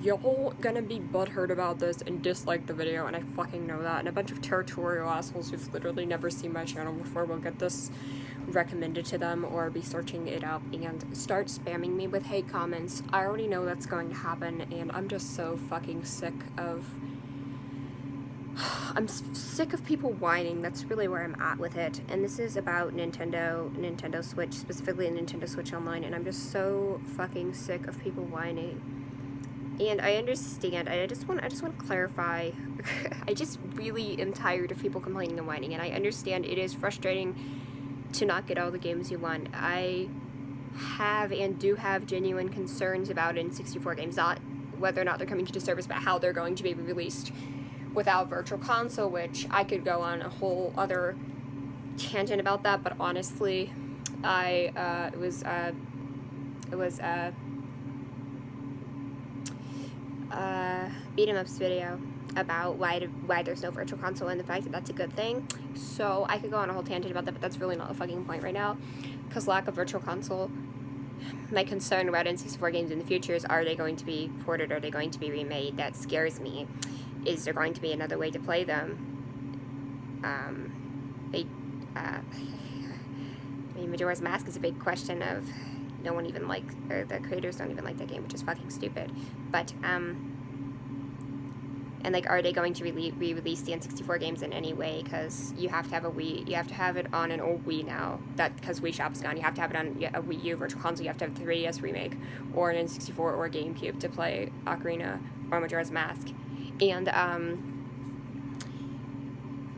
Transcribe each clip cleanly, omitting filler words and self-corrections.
y'all gonna be butthurt about this and dislike the video, and I fucking know that, and a bunch of territorial assholes who've literally never seen my channel before will get this recommended to them or be searching it up and start spamming me with hate comments. I already know that's going to happen, and I'm just so fucking sick of... I'm sick of people whining. That's really where I'm at with it. And this is about Nintendo Switch, specifically Nintendo Switch Online, and I'm just so fucking sick of people whining. And I understand, I just want to clarify, I just really am tired of people complaining and whining, and I understand it is frustrating to not get all the games you want. I have and do have genuine concerns about N64 games, not whether or not they're coming to the service, but how they're going to be released without Virtual Console, which I could go on a whole other tangent about that, but honestly, it was Beat 'em Up's video about why there's no Virtual Console and the fact that that's a good thing. So I could go on a whole tangent about that, but that's really not the fucking point right now, because lack of Virtual Console, my concern about N64 games in the future is, are they going to be ported, are they going to be remade? That scares me. Is there going to be another way to play them? Majora's Mask is a big question of no one even or the creators don't even like that game, which is fucking stupid. But, and are they going to re-release the N64 games in any way? Because you have to have a Wii, you have to have it on an old Wii now, because Wii Shop's gone, you have to have it on a Wii U Virtual Console, you have to have a 3DS remake, or an N64 or GameCube to play Ocarina or Majora's Mask. And,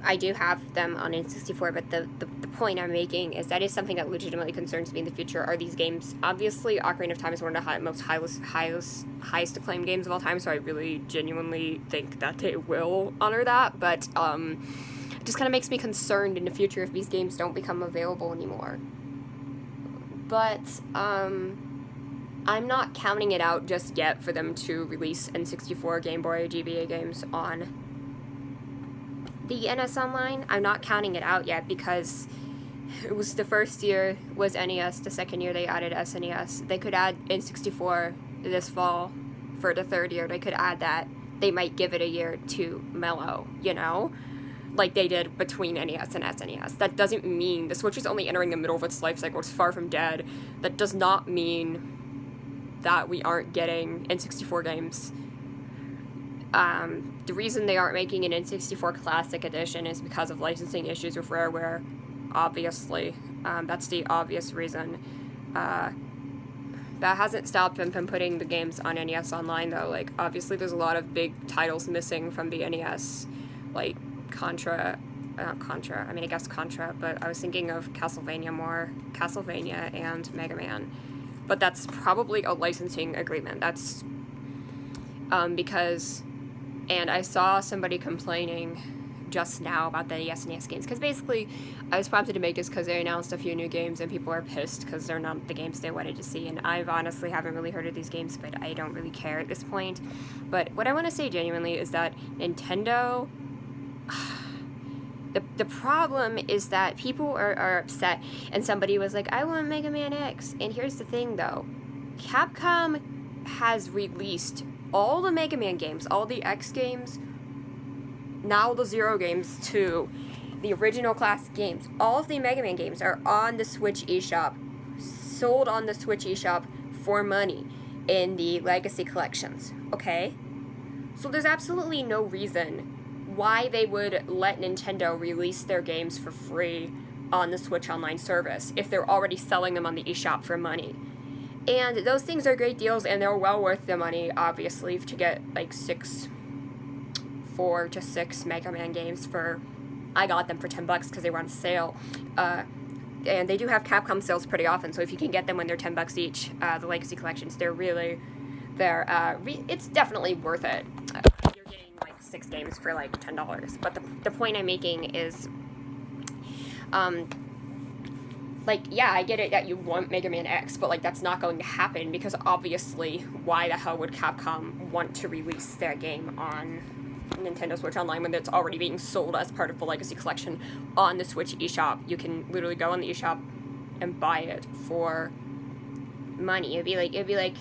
I do have them on N64, but the point I'm making is that is something that legitimately concerns me in the future. Are these games, obviously Ocarina of Time is one of the most highest acclaimed games of all time, so I really genuinely think that they will honor that, but it just kind of makes me concerned in the future if these games don't become available anymore. But I'm not counting it out just yet for them to release N64, Game Boy, GBA games on the NS Online. I'm not counting it out yet because it was the first year was NES, the second year they added SNES. They could add N64 this fall for the third year. They could add that. They might give it a year to mellow, you know? Like they did between NES and SNES. That doesn't mean the Switch is only entering the middle of its life cycle. It's far from dead. That does not mean that we aren't getting N64 games. The reason they aren't making an N64 Classic Edition is because of licensing issues with Rareware, obviously. That's the obvious reason. That hasn't stopped them from putting the games on NES Online, though. Obviously there's a lot of big titles missing from the NES, like Contra, I guess Contra, but I was thinking of Castlevania more, Castlevania and Mega Man. But that's probably a licensing agreement. That's, because... And I saw somebody complaining just now about the SNES games, because basically I was prompted to make this because they announced a few new games and people are pissed because they're not the games they wanted to see, and I honestly haven't really heard of these games, but I don't really care at this point. But what I want to say genuinely is that Nintendo... The problem is that people are upset, and somebody was like, I want Mega Man X, and here's the thing though, Capcom has released all the Mega Man games, all the X games, now the Zero games too, the original classic games, all of the Mega Man games are on the Switch eShop, sold on the Switch eShop for money in the Legacy collections, okay? So there's absolutely no reason why they would let Nintendo release their games for free on the Switch Online service if they're already selling them on the eShop for money. And those things are great deals, and they're well worth the money, obviously, to get, 4 to 6 Mega Man games for... I got them for $10 because they were on sale. And they do have Capcom sales pretty often, so if you can get them when they're $10 each, the Legacy Collections, it's definitely worth it. You're getting, 6 games for, $10. But the point I'm making is... yeah, I get it that you want Mega Man X, but, that's not going to happen, because obviously, why the hell would Capcom want to release their game on Nintendo Switch Online when it's already being sold as part of the Legacy Collection on the Switch eShop? You can literally go on the eShop and buy it for money. It'd be like,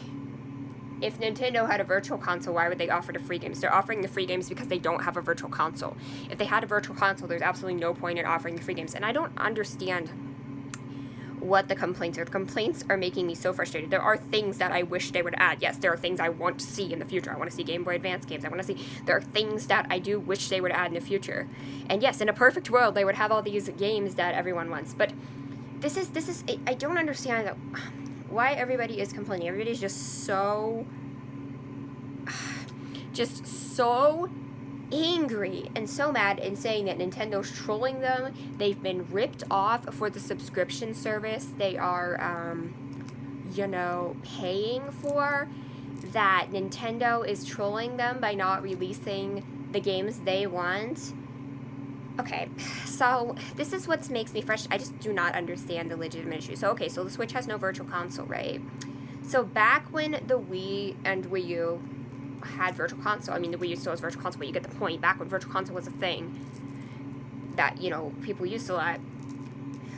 if Nintendo had a virtual console, why would they offer the free games? They're offering the free games because they don't have a virtual console. If they had a virtual console, there's absolutely no point in offering the free games. And I don't understand what the complaints are. The complaints are making me so frustrated. There are things that I wish they would add. Yes, there are things I want to see in the future. I want to see Game Boy Advance games. I want to see... There are things that I do wish they would add in the future. And yes, in a perfect world, they would have all these games that everyone wants. But this is... I don't understand that, why everybody is complaining. Everybody's just so angry and so mad and saying that Nintendo's trolling them. They've been ripped off for the subscription service they are, paying for. That Nintendo is trolling them by not releasing the games they want. Okay, so this is what makes me frustrated. I just do not understand the legitimate issue. So, okay, so the Switch has no virtual console, right? So back when the Wii and Wii U had virtual console, I mean, the Wii U still has virtual console, but you get the point. Back when virtual console was a thing that, people used a lot,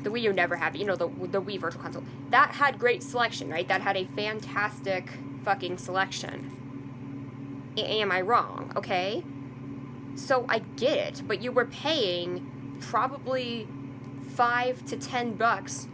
the Wii U never had, the Wii virtual console. That had great selection, right? That had a fantastic fucking selection. Am I wrong? Okay? So I get it, but you were paying probably $5 to $10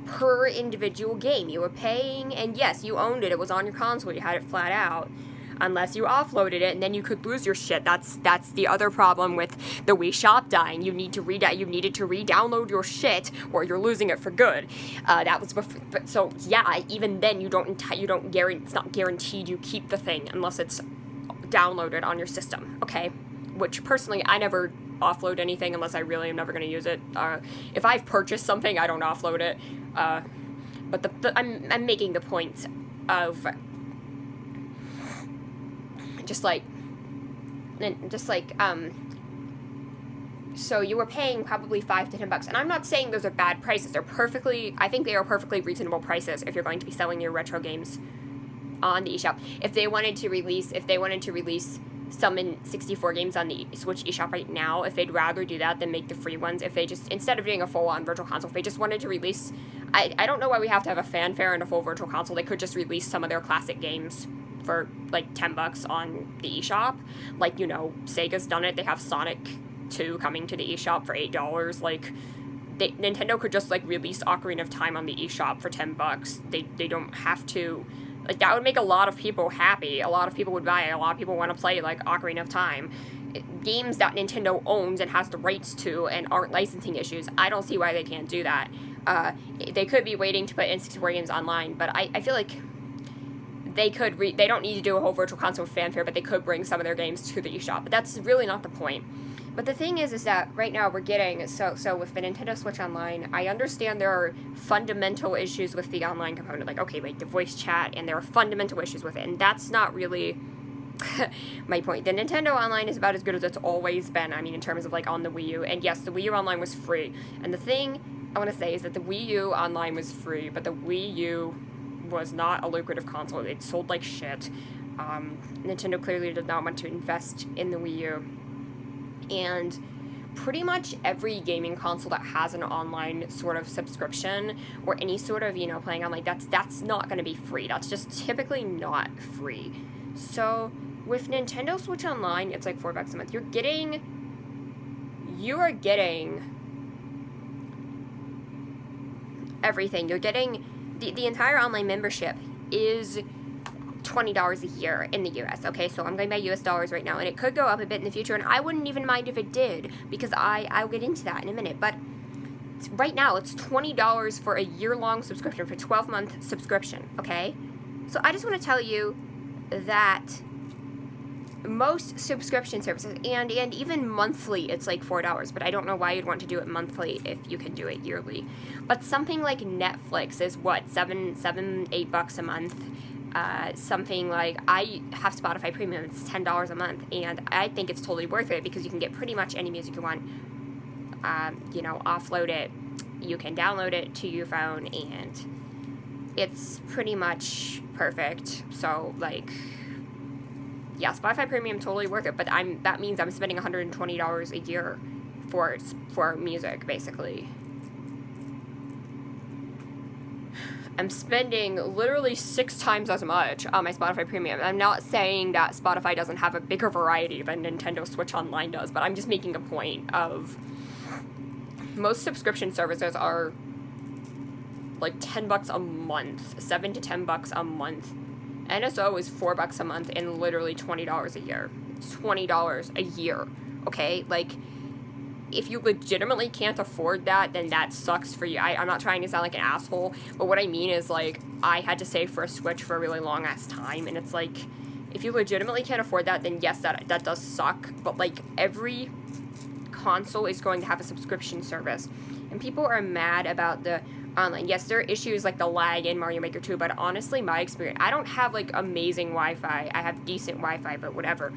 per individual game. You were paying, and yes, you owned it. It was on your console. You had it flat out. Unless you offloaded it, and then you could lose your shit. That's the other problem with the Wii Shop dying. You needed to re-download your shit, or you're losing it for good. That was before. But so yeah, even then it's not guaranteed you keep the thing unless it's downloaded on your system. Okay, which personally I never offload anything unless I really am never going to use it. If I've purchased something, I don't offload it. But I'm making the point of. So you were paying probably $5 to $10, and I'm not saying those are bad prices. I think they are perfectly reasonable prices if you're going to be selling your retro games on the eShop. If they wanted to release some in 64 games on the Switch eShop right now, if they'd rather do that than make the free ones, if they just, instead of doing a full-on virtual console, if they just wanted to release, I don't know why we have to have a fanfare and a full virtual console. They could just release some of their classic games for like $10 on the eShop. Like, Sega's done it. They have Sonic 2 coming to the eShop for $8. Like, Nintendo could just like release Ocarina of Time on the eShop for $10. They don't have to. Like, that would make a lot of people happy. A lot of people would buy it. A lot of people want to play like Ocarina of Time. Games that Nintendo owns and has the rights to and aren't licensing issues. I don't see why they can't do that. They could be waiting to put N64 games online, but I feel like they could they don't need to do a whole virtual console fanfare, but they could bring some of their games to the eShop. But that's really not the point. But the thing is that right now we're getting, so with the Nintendo Switch Online, I understand there are fundamental issues with the online component. Like, okay, wait, the voice chat, and there are fundamental issues with it, and that's not really my point. The Nintendo Online is about as good as it's always been, in terms of, like, on the Wii U. And yes, the Wii U Online was free. And the thing I want to say is that the Wii U Online was free, but the Wii U was not a lucrative console. It sold like shit. Nintendo clearly did not want to invest in the Wii U. And pretty much every gaming console that has an online sort of subscription or any sort of, playing online, that's not going to be free. That's just typically not free. So with Nintendo Switch Online, it's like $4 a month. You are getting everything. You're getting the entire online membership is $20 a year in the US, okay? So I'm going by US dollars right now, and it could go up a bit in the future, and I wouldn't even mind if it did, because I'll get into that in a minute, but right now it's $20 for a year-long subscription, for a 12-month subscription, okay? So I just want to tell you that most subscription services, and even monthly, it's like $4, but I don't know why you'd want to do it monthly if you can do it yearly. But something like Netflix is what, $8 a month. Something like, I have Spotify Premium, it's $10 a month, and I think it's totally worth it because you can get pretty much any music you want, offload it, you can download it to your phone, and it's pretty much perfect. So, like, yeah, Spotify Premium, totally worth it, but that means I'm spending $120 a year for music, basically. I'm spending literally 6 times as much on my Spotify Premium. I'm not saying that Spotify doesn't have a bigger variety than Nintendo Switch Online does, but I'm just making a point of most subscription services are like $10 a month, $7 to $10 a month. NSO is $4 a month and literally $20 a year. $20 a year, okay? Like, if you legitimately can't afford that, then that sucks for you. I'm not trying to sound like an asshole, but what I mean is, like, I had to save for a Switch for a really long-ass time, and it's like, if you legitimately can't afford that, then yes, that does suck, but, like, every console is going to have a subscription service, and people are mad about the online. Yes, there are issues like the lag in Mario Maker 2, but honestly, my experience, I don't have, like, amazing Wi-Fi. I have decent Wi-Fi, but whatever.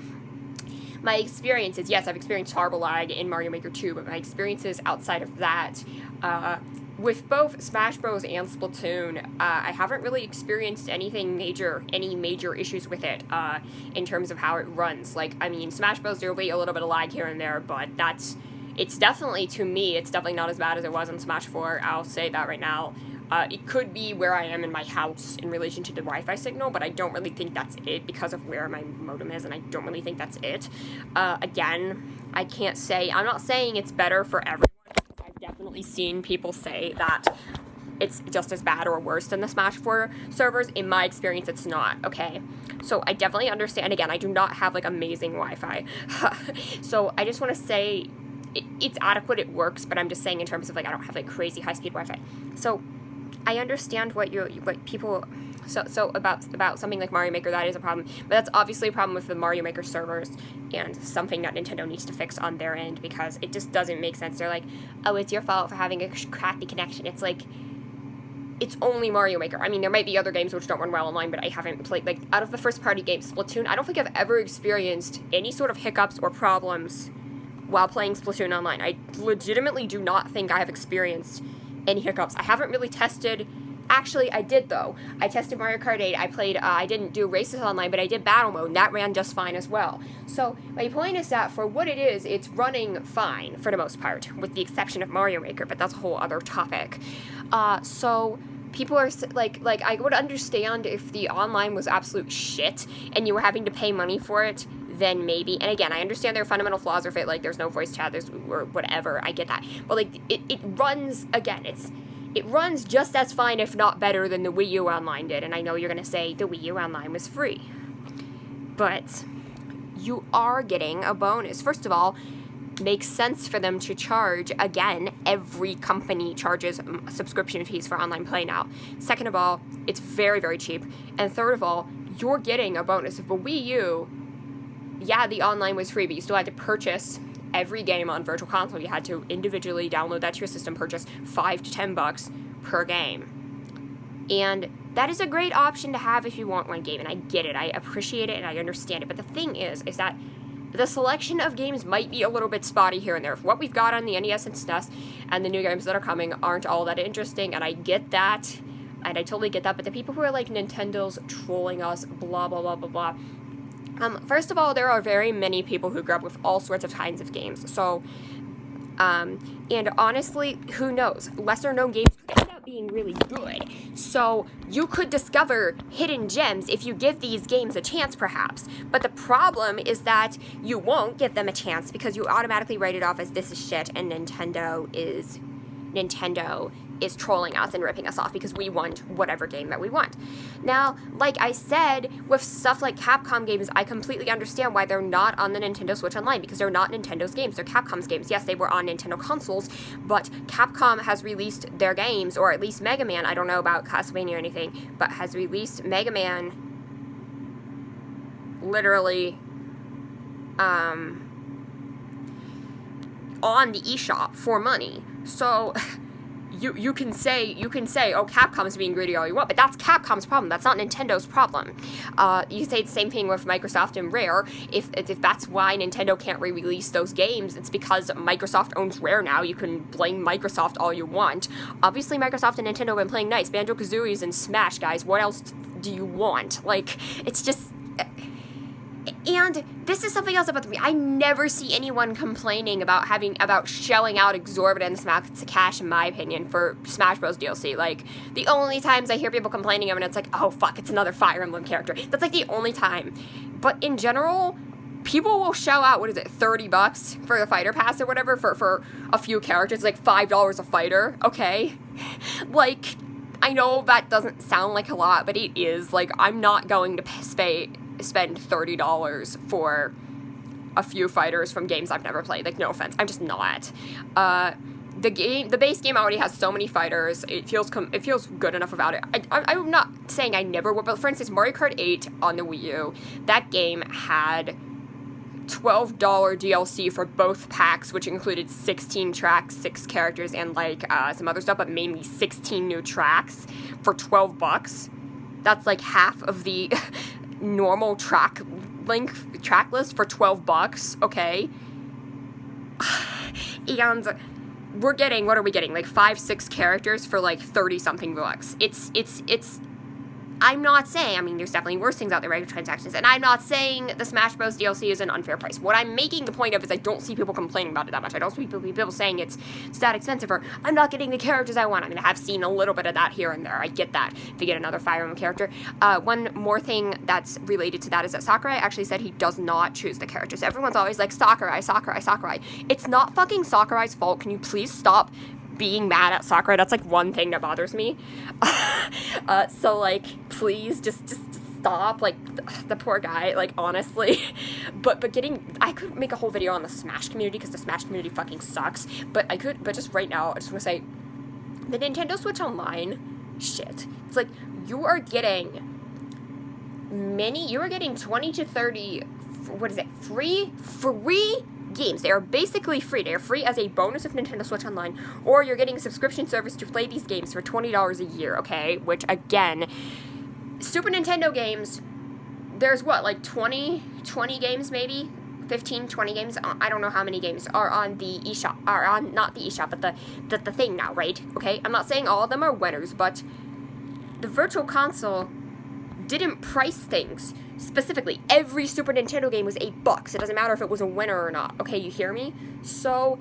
My experiences, yes, I've experienced horrible lag in Mario Maker 2, but my experiences outside of that, with both Smash Bros. And Splatoon, I haven't really experienced any major issues with it, in terms of how it runs. Like, I mean, Smash Bros. There will be a little bit of lag here and there, but it's definitely, to me, it's definitely not as bad as it was in Smash 4, I'll say that right now. It could be where I am in my house in relation to the Wi-Fi signal, but I don't really think that's it because of where my modem is, and I don't really think that's it. Again, I can't say, I'm not saying it's better for everyone. I've definitely seen people say that it's just as bad or worse than the Smash 4 servers. In my experience, it's not, okay? So I definitely understand. Again, I do not have, like, amazing Wi-Fi. So I just want to say it's adequate, it works, but I'm just saying in terms of, like, I don't have, like, crazy high-speed Wi-Fi. So I understand what people, so about something like Mario Maker, that is a problem, but that's obviously a problem with the Mario Maker servers, and something that Nintendo needs to fix on their end, because it just doesn't make sense. They're like, oh, it's your fault for having a crappy connection. It's like, it's only Mario Maker. I mean, there might be other games which don't run well online, but I haven't played, like, out of the first-party games, Splatoon, I don't think I've ever experienced any sort of hiccups or problems while playing Splatoon online. I legitimately do not think I have experienced any hiccups. I haven't really tested, actually I did though. I tested Mario Kart 8, I played, I didn't do races online, but I did battle mode, and that ran just fine as well. So my point is that for what it is, it's running fine for the most part, with the exception of Mario Maker, but that's a whole other topic. So people are like I would understand if the online was absolute shit and you were having to pay money for it, then maybe. And again, I understand there are fundamental flaws with it, like there's no voice chat, or whatever, I get that. But like, it runs, again, it runs just as fine, if not better, than the Wii U Online did. And I know you're gonna say the Wii U Online was free, but you are getting a bonus. First of all, makes sense for them to charge, again, every company charges subscription fees for online play now. Second of all, it's very, very cheap. And third of all, you're getting a bonus. If a Wii U, yeah, the online was free, but you still had to purchase every game on Virtual Console. You had to individually download that to your system, purchase $5 to $10 per game. And that is a great option to have if you want one game, and I get it, I appreciate it, and I understand it. But the thing is that the selection of games might be a little bit spotty here and there. What we've got on the NES and SNES and the new games that are coming aren't all that interesting, and I get that, and I totally get that. But the people who are like, Nintendo's trolling us, blah, blah, blah, blah, blah. First of all, there are very many people who grew up with all sorts of kinds of games. So, and honestly, who knows? Lesser known games could end up being really good. So, you could discover hidden gems if you give these games a chance, perhaps. But the problem is that you won't give them a chance because you automatically write it off as this is shit, and Nintendo is trolling us and ripping us off because we want whatever game that we want. Now, like I said, with stuff like Capcom games, I completely understand why they're not on the Nintendo Switch Online, because they're not Nintendo's games, they're Capcom's games. Yes, they were on Nintendo consoles, but Capcom has released their games, or at least Mega Man, I don't know about Castlevania or anything, but has released Mega Man literally on the eShop for money. So you can say, oh, Capcom's being greedy all you want, but that's Capcom's problem. That's not Nintendo's problem. You say the same thing with Microsoft and Rare. If that's why Nintendo can't re-release those games, it's because Microsoft owns Rare now. You can blame Microsoft all you want. Obviously, Microsoft and Nintendo have been playing nice. Banjo-Kazooie's and Smash, guys. What else do you want? Like, it's just... And this is something else about me. I never see anyone complaining about shelling out exorbitant amounts of cash, in my opinion, for Smash Bros. DLC. Like, the only times I hear people complaining of it, it's like, oh, fuck, it's another Fire Emblem character. That's, like, the only time. But in general, people will shell out, what is it, $30 for the fighter pass or whatever for a few characters, like $5 a fighter, okay? Like, I know that doesn't sound like a lot, but it is. Like, I'm not going to spend $30 for a few fighters from games I've never played. Like, no offense, I'm just not. The base game already has so many fighters. It feels good enough about it. I'm not saying I never would, but for instance, Mario Kart 8 on the Wii U, that game had $12 DLC for both packs, which included 16 tracks, 6 characters, and like some other stuff, but mainly 16 new tracks for $12. That's like half of the normal track list for $12, okay? And we're getting, what are we getting? Like 5-6 characters for like 30-something bucks. It's I'm not saying, I mean, there's definitely worse things out there, microtransactions, and I'm not saying the Smash Bros. DLC is an unfair price. What I'm making the point of is I don't see people complaining about it that much. I don't see people saying it's that expensive, or I'm not getting the characters I want. I mean, I have seen a little bit of that here and there. I get that. If you get another Fire Emblem character. One more thing that's related to that is that Sakurai actually said he does not choose the characters. Everyone's always like, Sakurai. It's not fucking Sakurai's fault. Can you please stop being mad at Sakurai? That's like one thing that bothers me. So like, please just stop. Like, the poor guy, like, honestly. but I could make a whole video on the Smash community, because the Smash community fucking sucks. But just right now, I just want to say, the Nintendo Switch Online shit. It's like, you are getting 20 to 30, what is it, free games. They are basically free. They are free as a bonus of Nintendo Switch Online, or you're getting a subscription service to play these games for $20 a year, okay? Which, again, Super Nintendo games, there's what, like 20 games maybe? 15, 20 games? I don't know how many games are on the eShop, are on, not the eShop, but the thing now, right? Okay? I'm not saying all of them are winners, but the Virtual Console didn't price things specifically. Every Super Nintendo game was $8. It doesn't matter if it was a winner or not. Okay, you hear me? So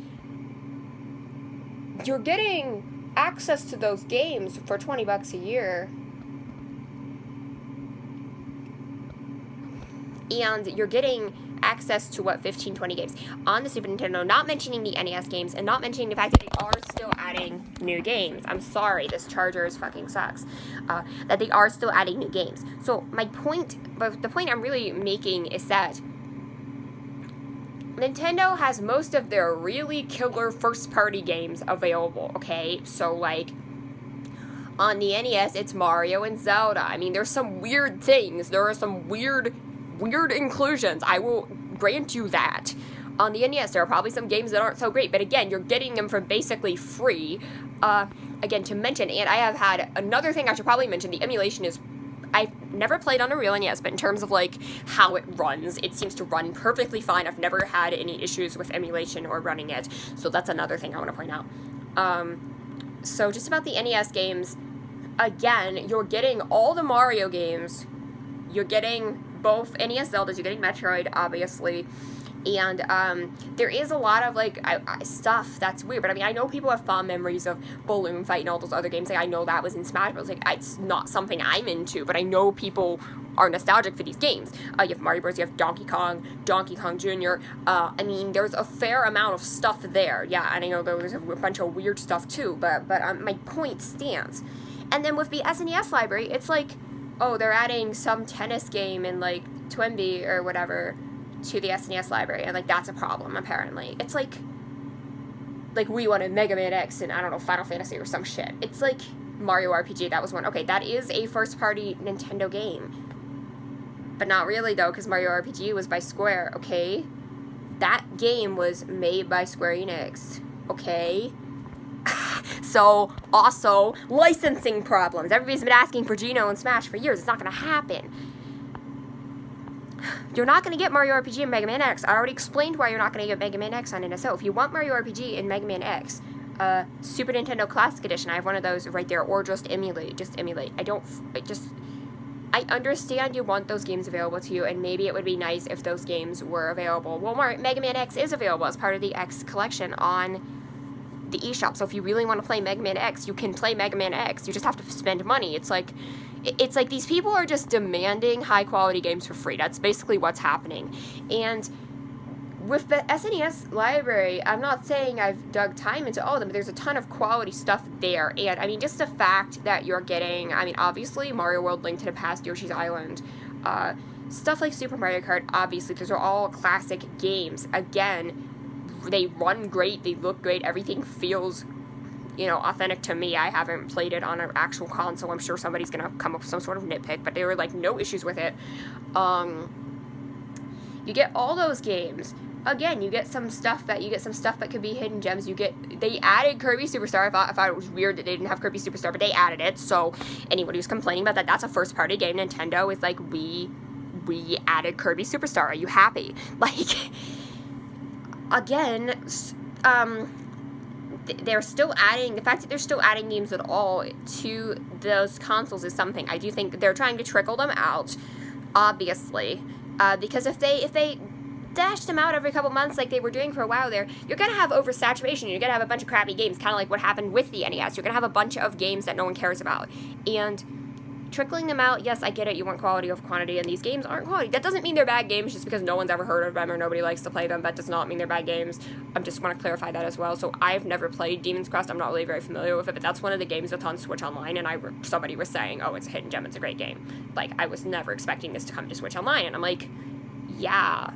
you're getting access to those games for $20 a year, and you're getting access to, 15, 20 games on the Super Nintendo, not mentioning the NES games, and not mentioning the fact that they are still adding new games. I'm sorry, this charger fucking sucks. That they are still adding new games. So the point I'm really making is that Nintendo has most of their really killer first-party games available, okay? So, like, on the NES, it's Mario and Zelda. I mean, there's some weird things. There are some weird inclusions. I will grant you that. On the NES, there are probably some games that aren't so great, but again, you're getting them for basically free. Again, to mention, and I have had another thing I should probably mention, the emulation is, I've never played on a real NES, but in terms of, like, how it runs, it seems to run perfectly fine. I've never had any issues with emulation or running it, so that's another thing I want to point out. So just about the NES games, again, you're getting all the Mario games, you're getting both NES Zeldas, you're getting Metroid, obviously, and there is a lot of, like, stuff that's weird, but I mean, I know people have fond memories of Balloon Fight and all those other games. Like, I know that was in Smash Bros. Like, it's not something I'm into, but I know people are nostalgic for these games. You have Mario Bros., you have Donkey Kong Jr., I mean, there's a fair amount of stuff there, yeah, and I know there's a bunch of weird stuff too, but my point stands. And then with the SNES library, it's like, oh, they're adding some tennis game in, like, Twinbee or whatever to the SNES library, and, like, that's a problem, apparently. It's like we wanted Mega Man X and, I don't know, Final Fantasy or some shit. It's like Mario RPG, that was one. Okay, that is a first-party Nintendo game. But not really, though, because Mario RPG was by Square, okay? That game was made by Square Enix, okay? So, also, licensing problems. Everybody's been asking for Geno and Smash for years. It's not going to happen. You're not going to get Mario RPG and Mega Man X. I already explained why you're not going to get Mega Man X on NSO. If you want Mario RPG and Mega Man X, Super Nintendo Classic Edition, I have one of those right there, or just emulate. I understand you want those games available to you, and maybe it would be nice if those games were available. Well, Mega Man X is available as part of the X collection on the eShop. So if you really want to play Mega Man X, you can play Mega Man X. You just have to spend money. It's like these people are just demanding high quality games for free. That's basically what's happening. And with the SNES library, I'm not saying I've dug time into all of them, but there's a ton of quality stuff there. And, I mean, just the fact that you're getting, I mean, obviously, Mario World, Link to the Past, Yoshi's Island, stuff like Super Mario Kart, obviously, those are all classic games. Again, they run great, they look great, everything feels, authentic to me. I haven't played it on an actual console. I'm sure somebody's going to come up with some sort of nitpick, but there were, no issues with it. You get all those games. Again, you get some stuff that could be hidden gems. They added Kirby Superstar. I thought it was weird that they didn't have Kirby Superstar, but they added it. So anybody who's complaining about that, that's a first party game. Nintendo is like, we added Kirby Superstar. Are you happy? Again, they're still adding, the fact that they're still adding games at all to those consoles is something. I do think they're trying to trickle them out, obviously, because if they dash them out every couple months like they were doing for a while there, you're going to have oversaturation. You're going to have a bunch of crappy games, kind of like what happened with the NES. You're going to have a bunch of games that no one cares about. And trickling them out, yes, I get it, you want quality over quantity, and these games aren't quality. That doesn't mean they're bad games just because no one's ever heard of them or nobody likes to play them. That does not mean they're bad games. I just want to clarify that as well. So I've never played Demon's Crest. I'm not really very familiar with it, but that's one of the games that's on Switch Online, and somebody was saying, oh, it's a hidden gem, it's a great game. I was never expecting this to come to Switch Online, and I'm like, yeah,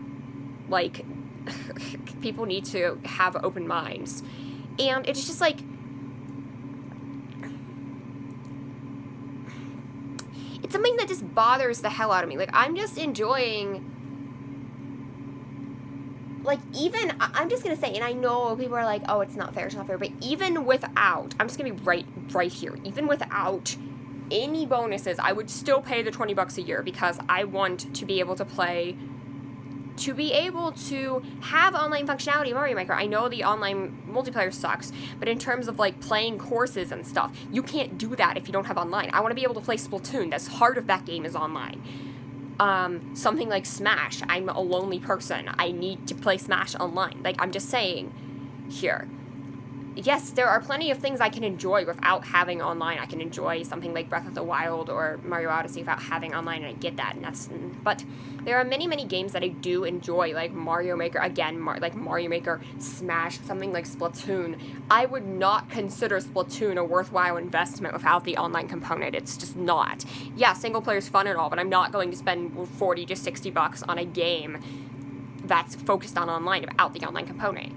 people need to have open minds. And it's just it's something that just bothers the hell out of me. I'm just enjoying, I'm just gonna say, and I know people are like, oh, it's not fair, but even without, I'm just gonna be right here, even without any bonuses, I would still pay the $20 a year because I want to be able to play, to be able to have online functionality of Mario Maker. I know the online multiplayer sucks, but in terms of playing courses and stuff, you can't do that if you don't have online. I want to be able to play Splatoon. The heart of that game is online. Something like Smash. I'm a lonely person. I need to play Smash online. I'm just saying here. Yes, there are plenty of things I can enjoy without having online. I can enjoy something like Breath of the Wild or Mario Odyssey without having online, and I get that. But there are many, many games that I do enjoy, like Mario Maker, again, like Mario Maker, Smash, something like Splatoon. I would not consider Splatoon a worthwhile investment without the online component. It's just not. Yeah, single player is fun and all, but I'm not going to spend $40 to $60 on a game that's focused on online without the online component.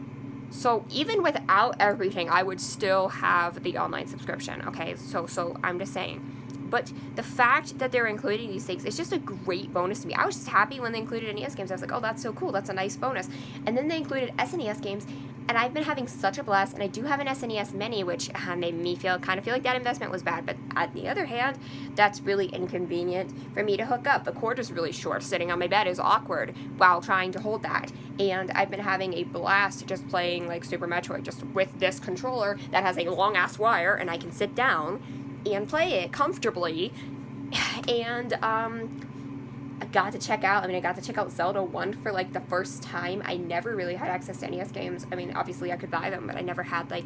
So even without everything, I would still have the online subscription, okay? So I'm just saying. But the fact that they're including these things, it's just a great bonus to me. I was just happy when they included NES games. I was like, oh, that's so cool. That's a nice bonus. And then they included SNES games, and I've been having such a blast. And I do have an SNES Mini, which made me feel like that investment was bad. But on the other hand, that's really inconvenient for me to hook up. The cord is really short. Sitting on my bed is awkward while trying to hold that. And I've been having a blast just playing like Super Metroid just with this controller that has a long-ass wire, and I can sit down and play it comfortably. And I got to check out Zelda 1 for like the first time. I never really had access to NES games. I mean, obviously I could buy them, but I never had I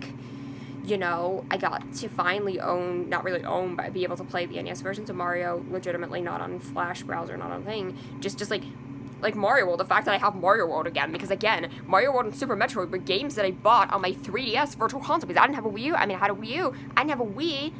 got to finally but be able to play the NES versions of Mario legitimately, not on Flash browser, not on thing. Just like Mario World, the fact that I have Mario World again, because again, Mario World and Super Metroid were games that I bought on my 3DS Virtual Console, because I didn't have a Wii U. I mean, I had a Wii U, I didn't have a Wii,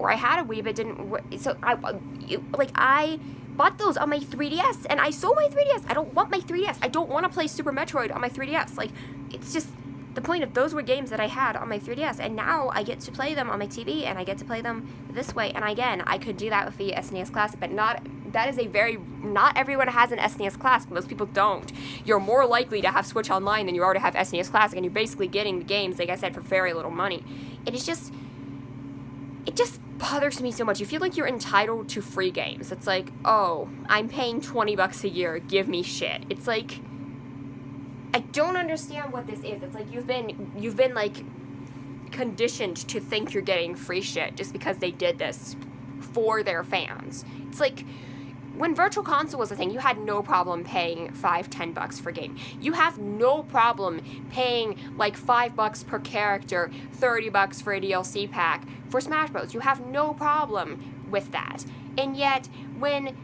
or I had a Wii, but didn't, so I bought those on my 3DS, and I sold my 3DS. I don't want my 3DS. I don't want to play Super Metroid on my 3DS. It's just the point of those were games that I had on my 3DS, and now I get to play them on my TV, and I get to play them this way. And again, I could do that with the SNES Classic, but not everyone has an SNES Classic. Most people don't. You're more likely to have Switch Online than you are to have SNES Classic, and you're basically getting the games, like I said, for very little money. And it just bothers me so much. You feel like you're entitled to free games. It's like, oh, I'm paying $20 a year, give me shit. It's like, I don't understand what this is. It's like you've been like conditioned to think you're getting free shit just because they did this for their fans. It's like, when Virtual Console was a thing, you had no problem paying $5-10 for a game. You have no problem paying like $5 per character, $30 for a DLC pack for Smash Bros. You have no problem with that. And yet, when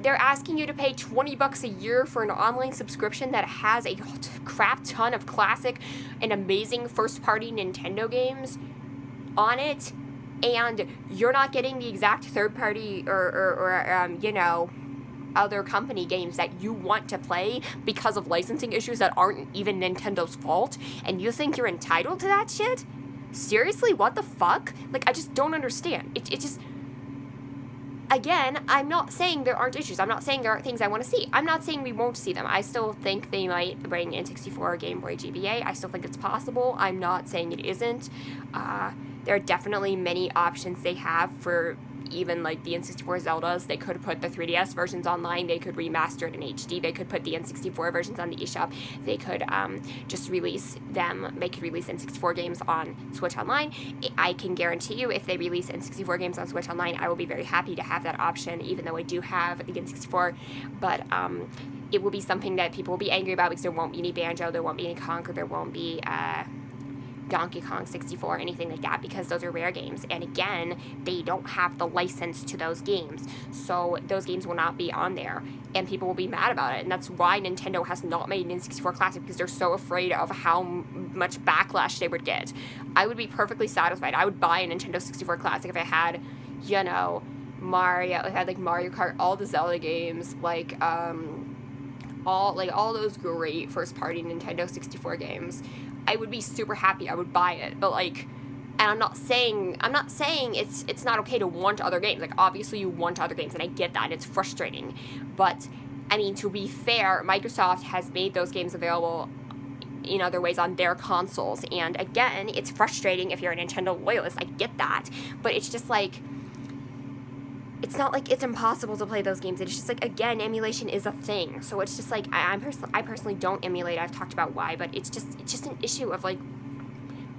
they're asking you to pay $20 a year for an online subscription that has a crap ton of classic and amazing first-party Nintendo games on it, and you're not getting the exact third-party or other company games that you want to play because of licensing issues that aren't even Nintendo's fault, and you think you're entitled to that shit? Seriously, what the fuck? Like, I just don't understand. It just... Again, I'm not saying there aren't issues. I'm not saying there aren't things I want to see. I'm not saying we won't see them. I still think they might bring N64 or Game Boy GBA. I still think it's possible. I'm not saying it isn't. There are definitely many options they have for even like the N64 Zeldas. They could put the 3DS versions online. They could remaster it in HD. They could put the N64 versions on the eShop. They could just release them. They could release N64 games on Switch Online. I can guarantee you, if they release N64 games on Switch Online, I will be very happy to have that option, even though I do have the N64. But it will be something that people will be angry about because there won't be any Banjo, there won't be any Conker, there won't be Donkey Kong 64, anything like that, because those are rare games. And again, they don't have the license to those games, so those games will not be on there, and people will be mad about it. And that's why Nintendo has not made an N64 Classic, because they're so afraid of how much backlash they would get. I would be perfectly satisfied. I would buy a Nintendo 64 Classic if I had, Mario, if I had like Mario Kart, all the Zelda games, all those great first-party Nintendo 64 games. I would be super happy. I would buy it. But and I'm not saying it's not okay to want other games. Like, obviously you want other games, and I get that. It's frustrating. But I mean, to be fair, Microsoft has made those games available in other ways on their consoles. And again, it's frustrating if you're a Nintendo loyalist. I get that. But it's just like, it's not like it's impossible to play those games. It's just like, again, emulation is a thing. So it's just like, I personally don't emulate. I've talked about why, but it's just an issue of like,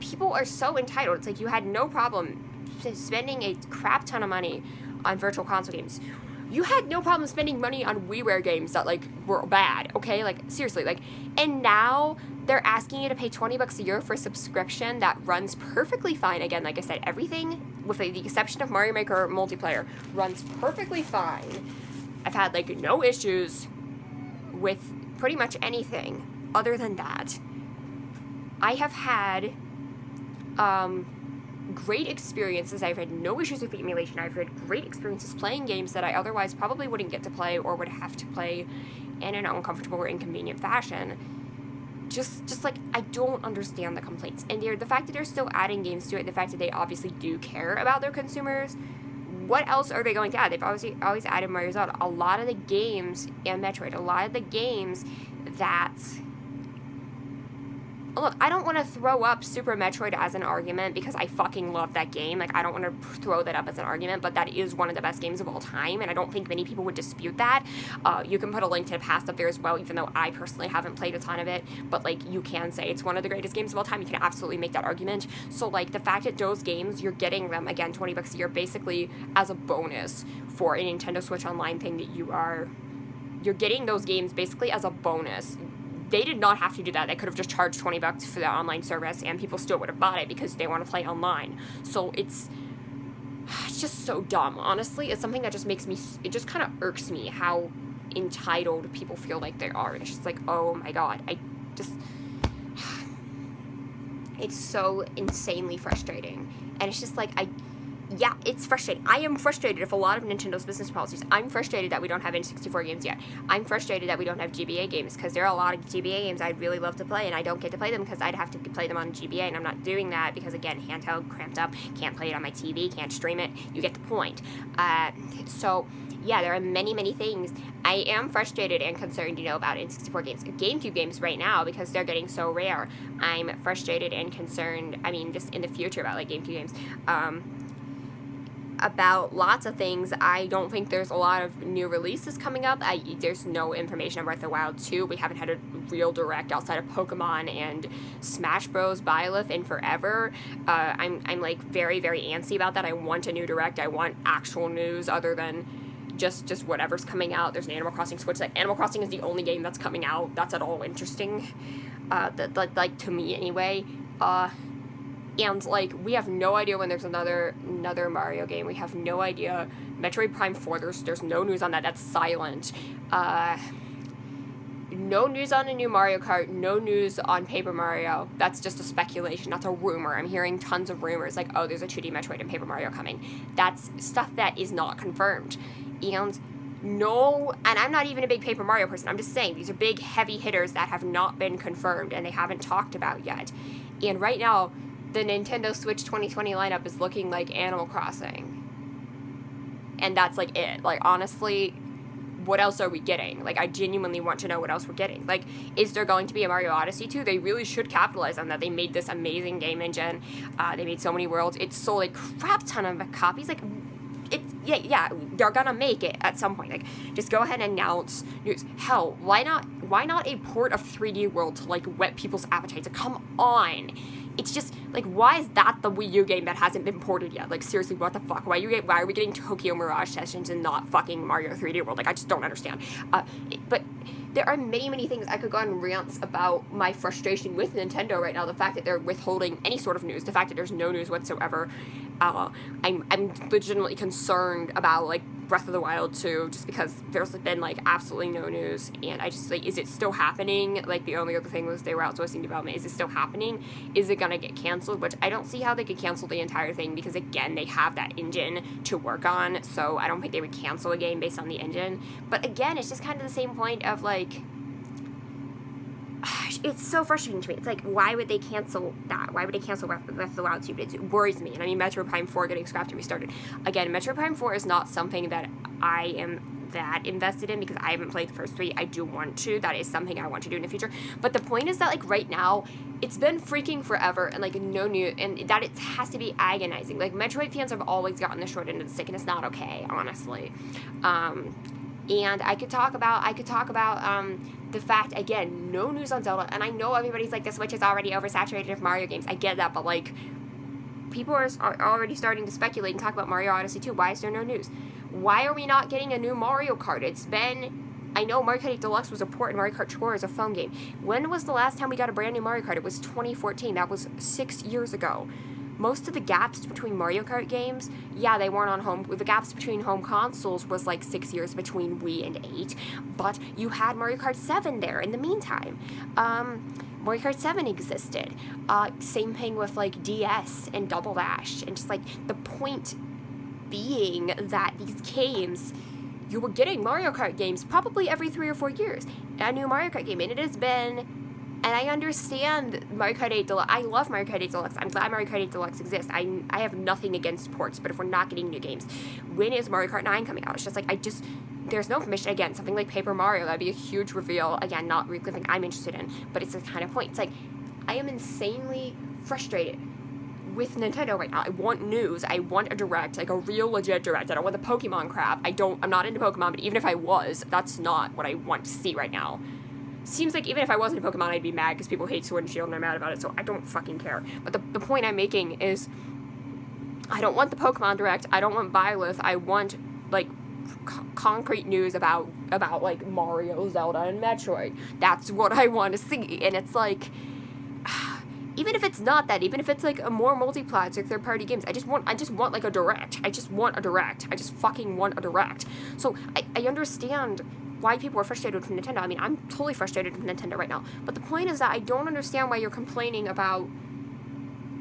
people are so entitled. It's like, you had no problem spending a crap ton of money on Virtual Console games. You had no problem spending money on WiiWare games that like were bad, okay? Like, seriously, like, and now they're asking you to pay $20 a year for a subscription that runs perfectly fine. Again, like I said, everything, with the exception of Mario Maker multiplayer, runs perfectly fine. I've had like no issues with pretty much anything other than that. I have had great experiences. I've had no issues with the emulation. I've had great experiences playing games that I otherwise probably wouldn't get to play or would have to play in an uncomfortable or inconvenient fashion. Just like, I don't understand the complaints. And the fact that they're still adding games to it, the fact that they obviously do care about their consumers, what else are they going to add? They've obviously always added Mario Zelda. A lot of the games, and Metroid, a lot of the games that... Look, I don't want to throw up Super Metroid as an argument because I fucking love that game. Like, I don't want to throw that up as an argument, but that is one of the best games of all time, and I don't think many people would dispute that. You can put a Link to the Past up there as well, even though I personally haven't played a ton of it, but, like, you can say it's one of the greatest games of all time. You can absolutely make that argument. So, like, the fact that those games, you're getting them, again, $20 a year, basically as a bonus for a Nintendo Switch Online thing that you're getting those games basically as a bonus. They did not have to do that. They could have just charged $20 for the online service, and people still would have bought it because they want to play online. So it's just so dumb, honestly. It's something that just makes me, it just kind of irks me how entitled people feel like they are. It's just like, oh my god, it's so insanely frustrating. And it's just like, yeah, it's frustrating. I am frustrated with a lot of Nintendo's business policies. I'm frustrated that we don't have N64 games yet. I'm frustrated that we don't have GBA games, because there are a lot of GBA games I'd really love to play, and I don't get to play them because I'd have to play them on GBA, and I'm not doing that because, again, handheld, cramped up, can't play it on my TV, can't stream it. You get the point. So, yeah, there are many, many things. I am frustrated and concerned, about N64 games. GameCube games right now, because they're getting so rare. I'm frustrated and concerned, just in the future about, like, GameCube games. about lots of things. I don't think there's a lot of new releases coming up. There's no information on Breath of the Wild 2. We haven't had a real direct outside of Pokemon and Smash Bros. Byleth in forever. I'm like very, very antsy about that. I want a new direct. I want actual news other than just whatever's coming out. There's an Animal Crossing Switch. Like, Animal Crossing is the only game that's coming out that's at all interesting. Like to me anyway. And, like, we have no idea when there's another Mario game. We have no idea. Metroid Prime 4, there's no news on that. That's silent. No news on a new Mario Kart. No news on Paper Mario. That's just a speculation. That's a rumor. I'm hearing tons of rumors, like, oh, there's a 2D Metroid and Paper Mario coming. That's stuff that is not confirmed. And I'm not even a big Paper Mario person. I'm just saying, these are big, heavy hitters that have not been confirmed and they haven't talked about yet. And right now, the Nintendo Switch 2020 lineup is looking like Animal Crossing. And that's, like, it. Like, honestly, what else are we getting? Like, I genuinely want to know what else we're getting. Like, is there going to be a Mario Odyssey 2? They really should capitalize on that. They made this amazing game engine. They made so many worlds. It sold a crap ton of copies. Like, yeah, they're gonna make it at some point. Like, just go ahead and announce news. Hell, why not a port of 3D World to, like, whet people's appetites? Like, come on. It's just, like, why is that the Wii U game that hasn't been ported yet? Like, seriously, what the fuck? Why are we getting Tokyo Mirage Sessions and not fucking Mario 3D World? Like, I just don't understand. But there are many, many things I could go on rants about my frustration with Nintendo right now. The fact that they're withholding any sort of news. The fact that there's no news whatsoever. I'm legitimately concerned about, like, Breath of the Wild 2, just because there's been, like, absolutely no news, and I just, like, is it still happening? Like, the only other thing was they were outsourcing development. Is it still happening? Is it gonna get canceled? Which I don't see how they could cancel the entire thing, because, again, they have that engine to work on, so I don't think they would cancel a game based on the engine. But, again, it's just kind of the same point of, like, it's so frustrating to me. It's like, why would they cancel that? Why would they cancel Breath of the Wild 2? It worries me. And I mean, Metroid Prime 4 getting scrapped and restarted. Again, Metroid Prime 4 is not something that I am that invested in, because I haven't played the first 3. I do want to. That is something I want to do in the future. But the point is that, like, right now, it's been freaking forever, and, like, no news, and that it has to be agonizing. Like, Metroid fans have always gotten the short end of the stick, and it's not okay, honestly. And I could talk about the fact, again, no news on Zelda, and I know everybody's like, the Switch is already oversaturated with Mario games. I get that, but, like, people are already starting to speculate and talk about Mario Odyssey 2. Why is there no news? Why are we not getting a new Mario Kart? It's been, I know Mario Kart 8 Deluxe was a port and Mario Kart Tour is a phone game. When was the last time we got a brand new Mario Kart? It was 2014. That was 6 years ago. Most of the gaps between Mario Kart games, yeah, they weren't on home. The gaps between home consoles was like 6 years between Wii and 8, but you had Mario Kart 7 there in the meantime. Mario Kart 7 existed. Same thing with, like, DS and Double Dash, and just, like, the point being that these games, you were getting Mario Kart games probably every 3 or 4 years. A new Mario Kart game, and it has been. And I understand Mario Kart 8 Deluxe. I love Mario Kart 8 Deluxe. I'm glad Mario Kart 8 Deluxe exists. I have nothing against ports, but if we're not getting new games, when is Mario Kart 9 coming out? It's just like, there's no information. Again, something like Paper Mario, that'd be a huge reveal. Again, not really something I'm interested in, but it's the kind of point. It's like, I am insanely frustrated with Nintendo right now. I want news. I want a direct, like a real legit direct. I don't want the Pokemon crap. I'm not into Pokemon, but even if I was, that's not what I want to see right now. Seems like even if I wasn't a Pokemon, I'd be mad because people hate Sword and Shield and I'm mad about it, so I don't fucking care. But the point I'm making is, I don't want the Pokemon Direct, I don't want Byleth, I want, like, concrete news about, like, Mario, Zelda, and Metroid. That's what I want to see, and it's like, even if it's not that, even if it's, like, a more multi-plat, like, third-party games, I just want, like, a direct. I just want a direct. I just fucking want a direct. So, I understand why people are frustrated with Nintendo. I mean, I'm totally frustrated with Nintendo right now. But the point is that I don't understand why you're complaining about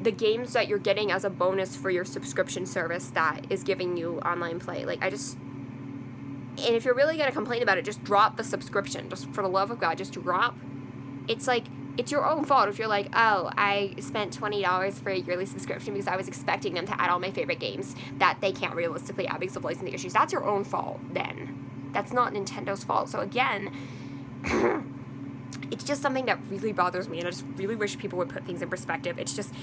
the games that you're getting as a bonus for your subscription service that is giving you online play. Like, and if you're really going to complain about it, just drop the subscription. Just for the love of God, just drop. It's like, it's your own fault if you're like, oh, I spent $20 for a yearly subscription because I was expecting them to add all my favorite games that they can't realistically add because of licensing issues. That's your own fault then. That's not Nintendo's fault. So again, it's just something that really bothers me, and I just really wish people would put things in perspective. It's just,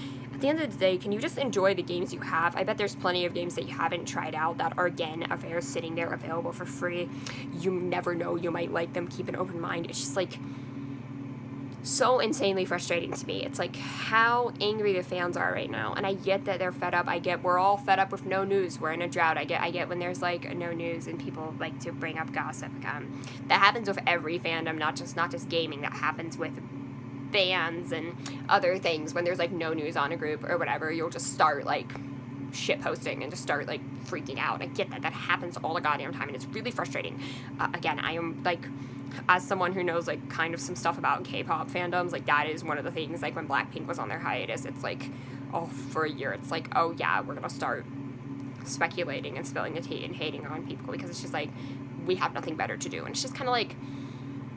the end of the day, can you just enjoy the games you have? I bet there's plenty of games that you haven't tried out that are, again, sitting there available for free. You never know, you might like them. Keep an open mind. It's just like so insanely frustrating to me. It's like how angry the fans are right now, and I get that they're fed up. I get we're all fed up with no news. We're in a drought. I get when there's like no news and people like to bring up gossip. That happens with every fandom, not just gaming. That happens with bands and other things. When there's like no news on a group or whatever, you'll just start like shit posting and just start like freaking out. I get that happens all the goddamn time, and it's really frustrating. Again, I am like, as someone who knows like kind of some stuff about K-pop fandoms, like that is one of the things. Like when Blackpink was on their hiatus, it's like, oh, for a year, it's like, oh yeah, we're gonna start speculating and spilling the tea and hating on people because it's just like we have nothing better to do, and it's just kind of like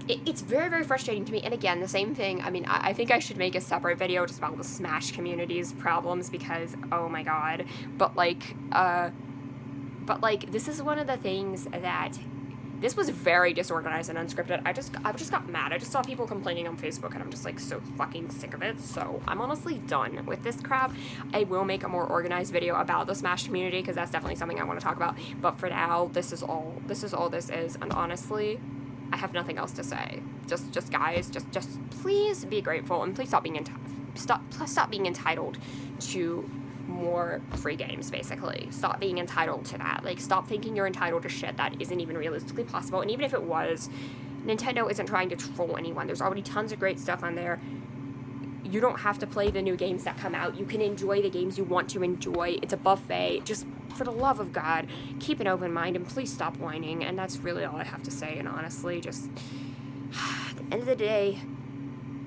it's very, very frustrating to me. And again, the same thing. I mean, I think I should make a separate video just about the Smash community's problems because oh my god. But like this is one of the things that. This was very disorganized and unscripted. I just got mad. I just saw people complaining on Facebook, and I'm just like so fucking sick of it. So I'm honestly done with this crap. I will make a more organized video about the Smash community because that's definitely something I want to talk about. But for now, this is all this is. And honestly, I have nothing else to say. Just guys, just please be grateful and please stop being entitled to more free games, basically. Stop being entitled to that. Like, stop thinking you're entitled to shit that isn't even realistically possible. And even if it was, Nintendo isn't trying to troll anyone. There's already tons of great stuff on there. You don't have to play the new games that come out. You can enjoy the games you want to enjoy. It's a buffet. Just, for the love of God, keep an open mind and please stop whining. And that's really all I have to say. And honestly, just, at the end of the day,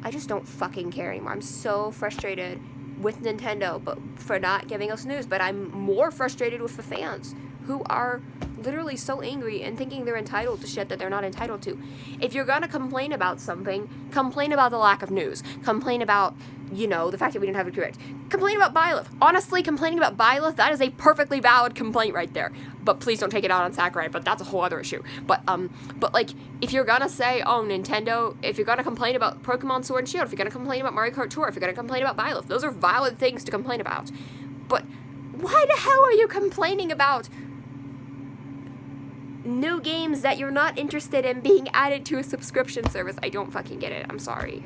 I just don't fucking care anymore. I'm so frustrated with Nintendo but for not giving us news, but I'm more frustrated with the fans who are literally so angry and thinking they're entitled to shit that they're not entitled to. If you're gonna complain about something, complain about the lack of news. Complain about, you know, the fact that we didn't have it correct. Complain about Byleth. Honestly, complaining about Byleth, that is a perfectly valid complaint right there. But please don't take it out on Sakurai, but that's a whole other issue. But like, if you're gonna say, oh, Nintendo, if you're gonna complain about Pokemon Sword and Shield, if you're gonna complain about Mario Kart Tour, if you're gonna complain about Byleth, those are valid things to complain about. But why the hell are you complaining about new games that you're not interested in being added to a subscription service? I don't fucking get it. I'm sorry.